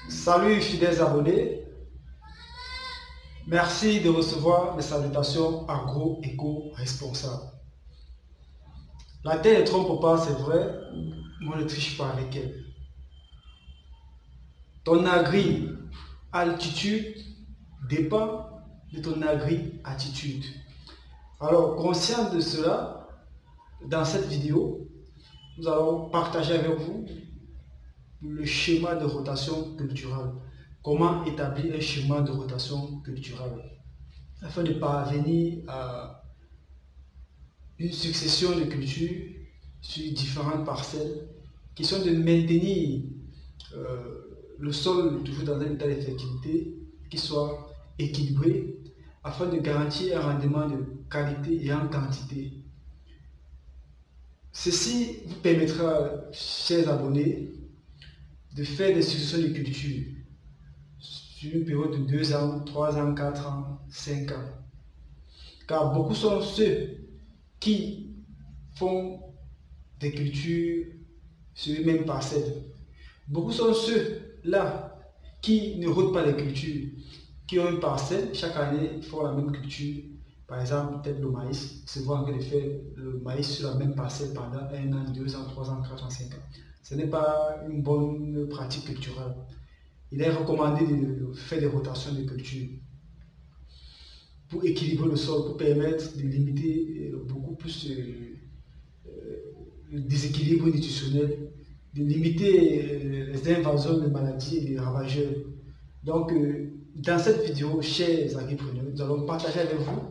Salut fidèles abonnés, merci de recevoir mes salutations agro-éco-responsables. La terre ne trompe pas, c'est vrai, moi ne triche pas avec elle. Ton agri-altitude dépend de ton agri-attitude. Alors, conscient de cela, dans cette vidéo, nous allons partager avec vous le schéma de rotation culturelle. Comment établir un schéma de rotation culturelle afin de parvenir à une succession de cultures sur différentes parcelles qui sont de maintenir le sol toujours dans un état de fertilité qui soit équilibré afin de garantir un rendement de qualité et en quantité. Ceci vous permettra, chers abonnés, de faire des successions de cultures sur une période de 2 ans, 3 ans, 4 ans, 5 ans. Car beaucoup sont ceux qui font des cultures sur les mêmes parcelles. Beaucoup sont ceux-là qui ne rodent pas les cultures, qui ont une parcelle, chaque année ils font la même culture. Par exemple, peut-être le maïs, se voit en train de faire le maïs sur la même parcelle pendant 1 an, 2 ans, 3 ans, 4 ans, 5 ans. Ce n'est pas une bonne pratique culturelle. Il est recommandé de faire des rotations de culture pour équilibrer le sol, pour permettre de limiter beaucoup plus le déséquilibre nutritionnel, de limiter les invasions de maladies et des ravageurs. Donc, dans cette vidéo, chers agripreneurs, nous allons partager avec vous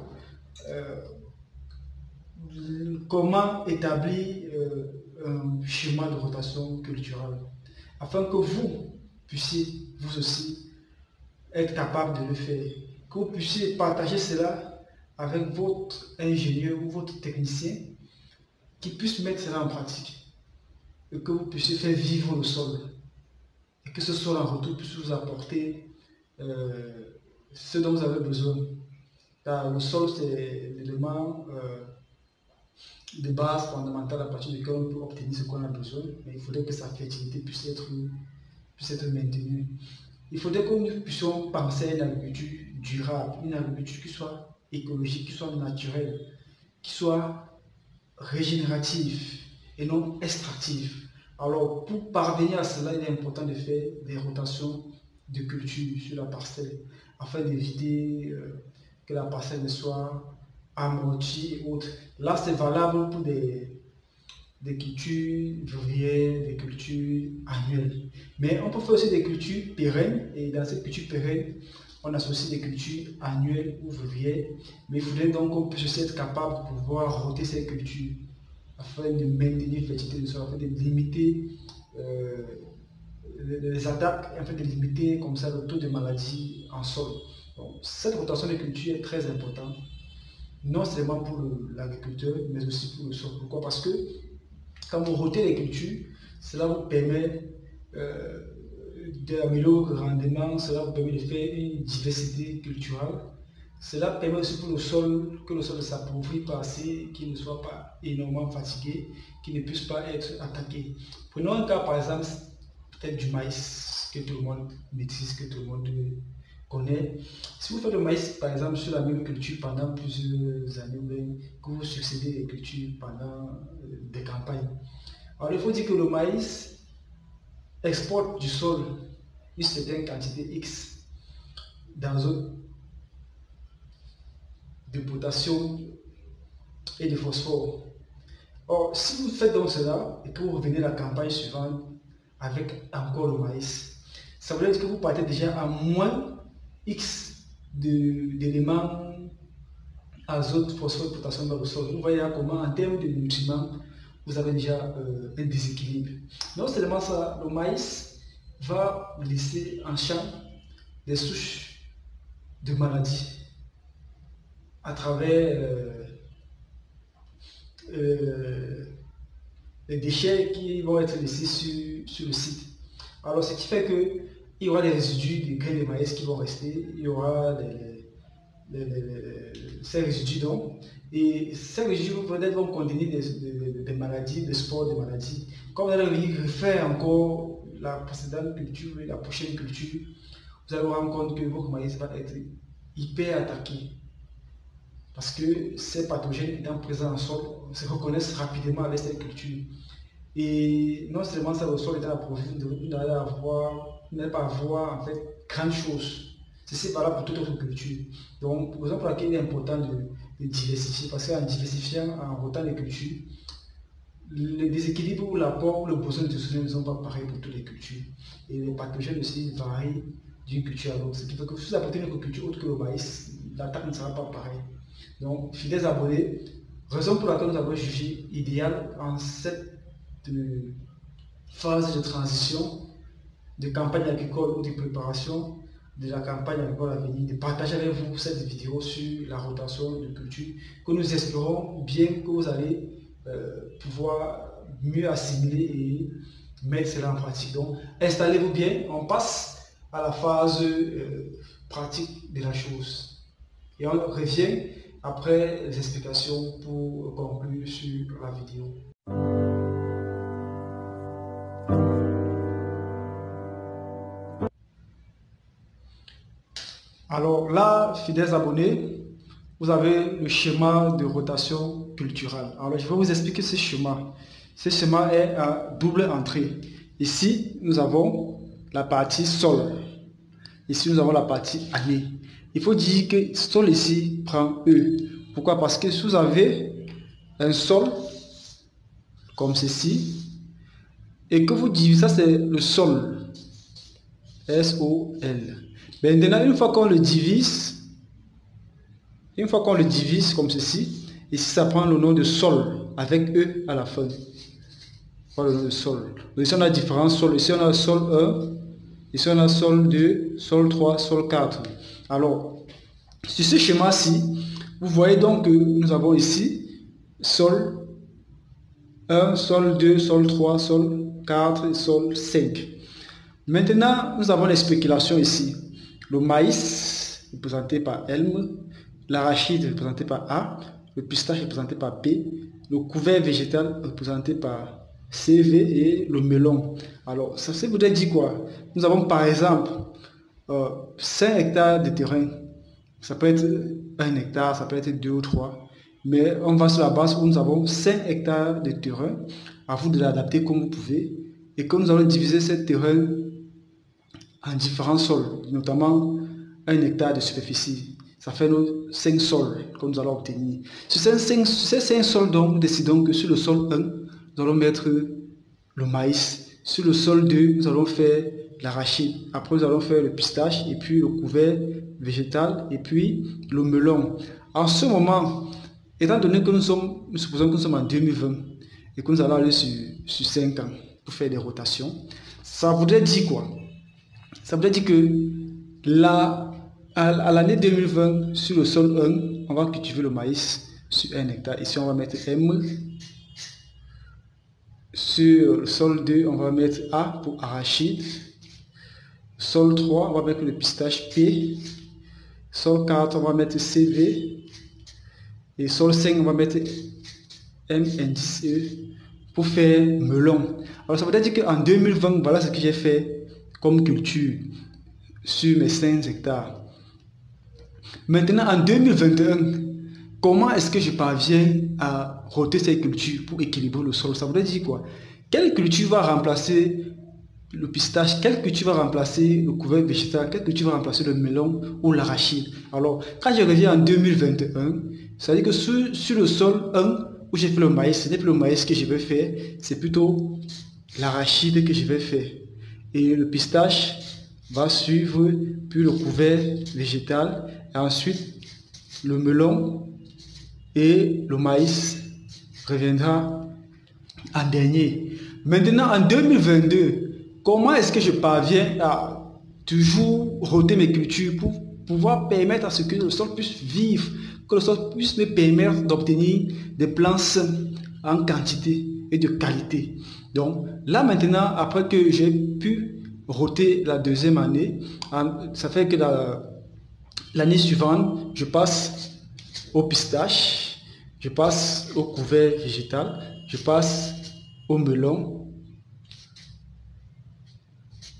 comment établir un schéma de rotation culturelle afin que vous puissiez, vous aussi, être capable de le faire, que vous puissiez partager cela avec votre ingénieur ou votre technicien qui puisse mettre cela en pratique et que vous puissiez faire vivre le sol et que ce sol en retour puisse vous apporter ce dont vous avez besoin. Car le sol, c'est l'élément de base fondamentale à partir duquel on peut obtenir ce qu'on a besoin, mais il faudrait que sa fertilité puisse être maintenue. Il faudrait que nous puissions penser à une agriculture durable, une agriculture qui soit écologique, qui soit naturelle, qui soit régénérative et non extractive. Alors, pour parvenir à cela, il est important de faire des rotations de culture sur la parcelle afin d'éviter que la parcelle ne soit amortie et autres. Là, c'est valable pour des cultures vivrières, des cultures annuelles. Mais on peut faire aussi des cultures pérennes, et dans ces cultures pérennes, on associe des cultures annuelles ou vivrières. Mais il faudrait donc qu'on puisse être capable de pouvoir roter ces cultures afin de maintenir la fertilité du sol, afin de limiter les attaques, afin de limiter comme ça le taux de maladie en sol. Donc, cette rotation de culture est très importante, non seulement pour l'agriculteur, mais aussi pour le sol. Pourquoi? Parce que quand vous rotez les cultures, cela vous permet d'améliorer le rendement, cela vous permet de faire une diversité culturelle. Cela permet aussi pour le sol que le sol ne s'appauvrit pas assez, qu'il ne soit pas énormément fatigué, qu'il ne puisse pas être attaqué. Prenons un cas par exemple, peut-être du maïs, que tout le monde maîtrise, que tout le monde connaît. Si vous faites le maïs par exemple sur la même culture pendant plusieurs années, que vous succédez les cultures pendant des campagnes, alors il faut dire que le maïs exporte du sol une certaine quantité X d'azote, de potassium et de phosphore. Or, si vous faites donc cela et que vous revenez la campagne suivante avec encore le maïs, ça veut dire que vous partez déjà à moins X d'éléments azote, phosphore, potassium dans le sol. Vous voyez comment en termes de nutriments, vous avez déjà un déséquilibre. Non seulement ça, le maïs va laisser en champ des souches de maladies à travers les déchets qui vont être laissés sur le site. Alors, ce qui fait qu'il y aura des résidus de grains de maïs qui vont rester, il y aura ces résidus donc, et ces résidus peut-être vont contenir des maladies, des spores de maladies. Comme vous allez refaire encore la précédente culture et la prochaine culture, vous allez vous rendre compte que votre maïs va être hyper attaqué. Parce que ces pathogènes étant présents en sol se reconnaissent rapidement avec cette culture. Et non seulement ça, le sol est à profit, vous n'allez pas avoir en fait grande chose. C'est valable pour toute autre culture. Donc, pour exemple, pour laquelle il est important de diversifier, parce qu'en diversifiant, en rotant les cultures, les déséquilibres ou l'apport ou le besoin de soutien ne sont pas pareils pour toutes les cultures. Et les pathogènes aussi varient d'une culture à l'autre. Ce qui fait que si vous apportez une culture autre que le maïs, l'attaque ne sera pas pareille. Donc, fidèles abonnés, raison pour laquelle nous avons jugé idéal en cette phase de transition, de campagne agricole ou de préparation de la campagne agricole à venir, de partager avec vous cette vidéo sur la rotation de culture que nous espérons bien que vous allez pouvoir mieux assimiler et mettre cela en pratique. Donc, installez-vous bien, on passe à la phase pratique de la chose. Et on revient après les explications pour conclure sur la vidéo. Alors là, fidèles abonnés, vous avez le schéma de rotation culturelle. Alors je vais vous expliquer ce schéma. Ce schéma est à double entrée. Ici, nous avons la partie sol. Ici, nous avons la partie année. Il faut dire que sol ici prend E. Pourquoi? Parce que si vous avez un sol comme ceci et que vous divisez, ça c'est le sol. S-O-L. Maintenant, une fois qu'on le divise comme ceci, ici ça prend le nom de sol avec E à la fin. Voilà le nom de sol. Donc, ici on a différents sols. Ici on a sol 1, ici on a sol 2, sol 3, sol 4. Alors, sur ce schéma-ci, vous voyez donc que nous avons ici sol 1, sol 2, sol 3, sol 4 et sol 5. Maintenant, nous avons les spéculations ici. Le maïs, représenté par L, l'arachide, représenté par A, le pistache, représenté par P, le couvert végétal, représenté par CV et le melon. Alors, ça voudrait dire quoi? Nous avons par exemple 5 hectares de terrain. Ça peut être 1 hectare, ça peut être 2 ou 3. Mais on va sur la base où nous avons 5 hectares de terrain. À vous de l'adapter comme vous pouvez. Et que nous allons diviser ce terrain en différents sols, notamment 1 hectare de superficie. Ça fait nos 5 sols que nous allons obtenir. Sur ces 5 sols, donc, nous décidons que sur le sol 1, nous allons mettre le maïs. Sur le sol 2, nous allons faire l'arachide. Après, nous allons faire le pistache et puis le couvert végétal et puis le melon. En ce moment, étant donné que nous supposons que nous sommes en 2020 et que nous allons aller sur 5 ans pour faire des rotations, ça voudrait dire quoi? Ça veut dire que à l'année 2020, sur le sol 1, on va cultiver le maïs sur 1 hectare. Ici, on va mettre M. Sur le sol 2, on va mettre A pour arachide. Sol 3, on va mettre le pistache P. Sol 4, on va mettre CV. Et sol 5, on va mettre M indice E pour faire melon. Alors, ça veut dire qu'en 2020, voilà ce que j'ai fait comme culture sur mes 5 hectares. Maintenant, en 2021, comment est-ce que je parviens à roter ces cultures pour équilibrer le sol? Ça veut dire quoi? Quelle culture va remplacer le pistache? Quelle culture va remplacer le couvert végétal? Quelle culture va remplacer le melon ou l'arachide? Alors, quand je reviens en 2021, ça veut dire que sur le sol 1 où j'ai fait le maïs, ce n'est plus le maïs que je vais faire, c'est plutôt l'arachide que je vais faire. Et le pistache va suivre, puis le couvert végétal, et ensuite le melon et le maïs reviendra en dernier. Maintenant, en 2022, comment est-ce que je parviens à toujours roter mes cultures pour pouvoir permettre à ce que le sol puisse vivre, que le sol puisse me permettre d'obtenir des plants sains en quantité et de qualité? Donc là maintenant, après que j'ai pu roter la deuxième année, ça fait que l'année suivante, je passe au pistache, je passe au couvert végétal, je passe au melon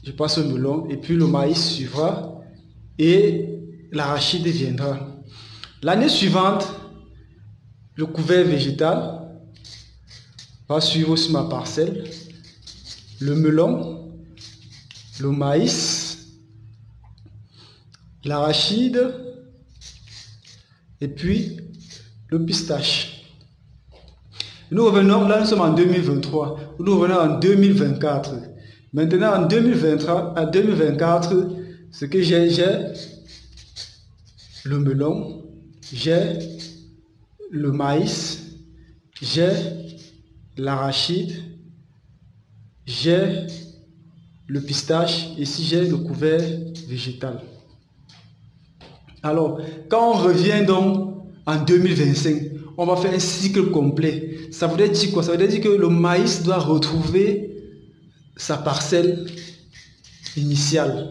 je passe au melon, et puis le maïs suivra, et l'arachide viendra. L'année suivante, le couvert végétal va suivre sur ma parcelle, le melon, le maïs, l'arachide, et puis le pistache. Nous revenons, là nous sommes en 2023, nous revenons en 2024. Maintenant en 2024, ce que j'ai le melon, j'ai le maïs, j'ai l'arachide, j'ai le pistache, ici j'ai le couvert végétal. Alors, quand on revient donc en 2025, on va faire un cycle complet. Ça voudrait dire quoi? Ça voudrait dire que le maïs doit retrouver sa parcelle initiale.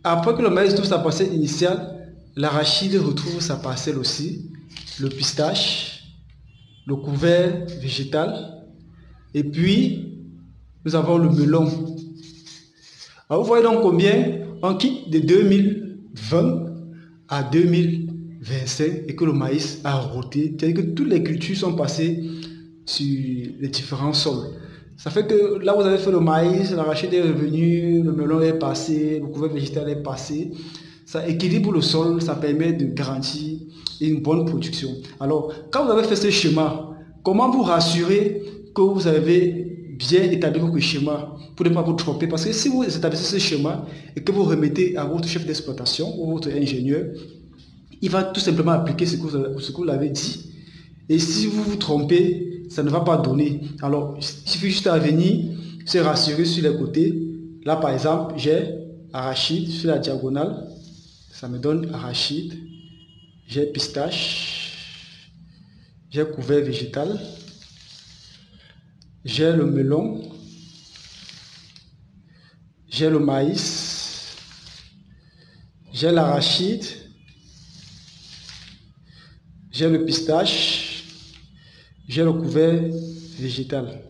Après que le maïs trouve sa parcelle initiale, l'arachide retrouve sa parcelle aussi, le pistache, le couvert végétal, et puis nous avons le melon. Alors vous voyez donc combien on quitte de 2020 à 2025 et que le maïs a roté, c'est-à-dire que toutes les cultures sont passées sur les différents sols. Ça fait que là vous avez fait le maïs, l'arachide est revenu, le melon est passé, le couvert végétal est passé. Ça équilibre le sol, ça permet de garantir une bonne production. Alors, quand vous avez fait ce schéma, comment vous rassurer que vous avez bien établi votre schéma pour ne pas vous tromper? Parce que si vous établissez ce schéma et que vous remettez à votre chef d'exploitation ou votre ingénieur, il va tout simplement appliquer ce que vous l'avez dit. Et si vous vous trompez, ça ne va pas donner. Alors, il suffit juste à venir se rassurer sur les côtés. Là, par exemple, j'ai arachide sur la diagonale. Ça me donne arachide. J'ai pistache. J'ai couvert végétal. J'ai le melon. J'ai le maïs. J'ai l'arachide. J'ai le pistache. J'ai le couvert végétal.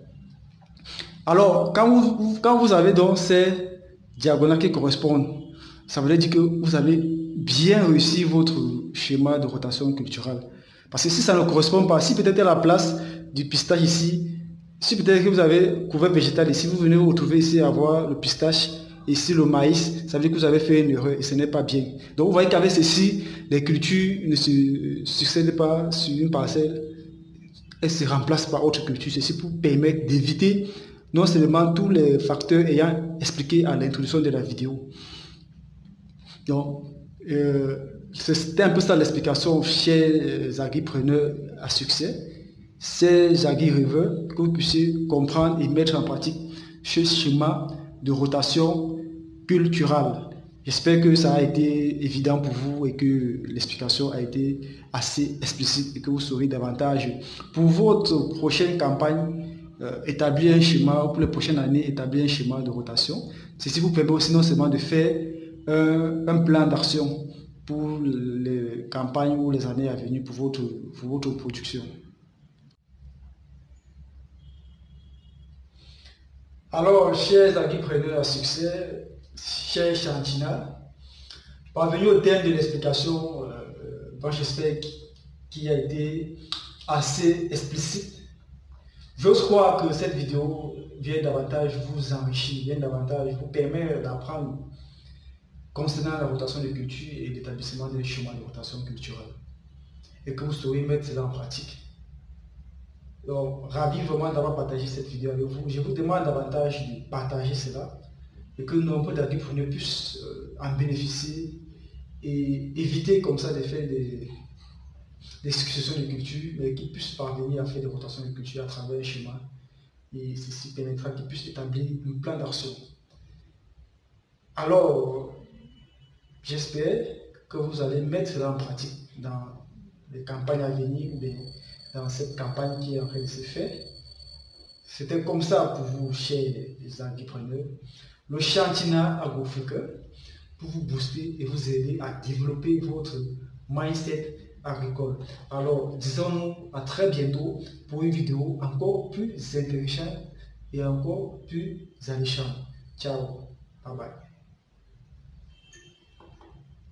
Alors, quand vous avez donc ces diagonales qui correspondent, ça veut dire que vous avez bien réussi votre schéma de rotation culturelle. Parce que si ça ne correspond pas, si peut-être à la place du pistache ici, si peut-être que vous avez couvert végétal ici, vous venez vous retrouver ici à avoir le pistache, ici le maïs, ça veut dire que vous avez fait une erreur et ce n'est pas bien. Donc vous voyez qu'avec ceci, les cultures ne se succèdent pas sur une parcelle, elles se remplacent par autre culture. Ceci pour permettre d'éviter non seulement tous les facteurs ayant expliqué à l'introduction de la vidéo. Donc, c'était un peu ça l'explication chez les agripreneurs à succès. C'est agri-rêveurs que vous puissiez comprendre et mettre en pratique ce schéma de rotation culturelle. J'espère que ça a été évident pour vous et que l'explication a été assez explicite et que vous saurez davantage pour votre prochaine campagne. Établir un schéma, pour les prochaines années, établir un schéma de rotation. Ceci vous permet aussi non seulement de faire un plan d'action pour les campagnes ou les années à venir pour votre production. Alors, chers agripreneurs à succès, chers Chantina, parvenu au terme de l'explication, j'espère qu'il a été assez explicite. J'ose croire que cette vidéo vient davantage vous enrichir, vient davantage vous permettre d'apprendre concernant la rotation de culture et l'établissement des schémas de rotation culturelle. Et que vous saurez mettre cela en pratique. Donc, ravi vraiment d'avoir partagé cette vidéo avec vous. Je vous demande davantage de partager cela et que nombre d'agripreneurs puissent en bénéficier et éviter comme ça de faire des successions de culture, mais qu'ils puissent parvenir à faire des rotations de culture à travers un schéma. Et ceci permettra qu'ils puissent établir un plan d'action. Alors, j'espère que vous allez mettre cela en pratique dans les campagnes à venir ou bien dans cette campagne qui est en train de se faire. C'était comme ça pour vous, chers les agripreneurs. Le Chantina Agrofrica pour vous booster et vous aider à développer votre mindset agricole. Alors, disons-nous à très bientôt pour une vidéo encore plus intéressante et encore plus alléchante. Ciao. Bye bye.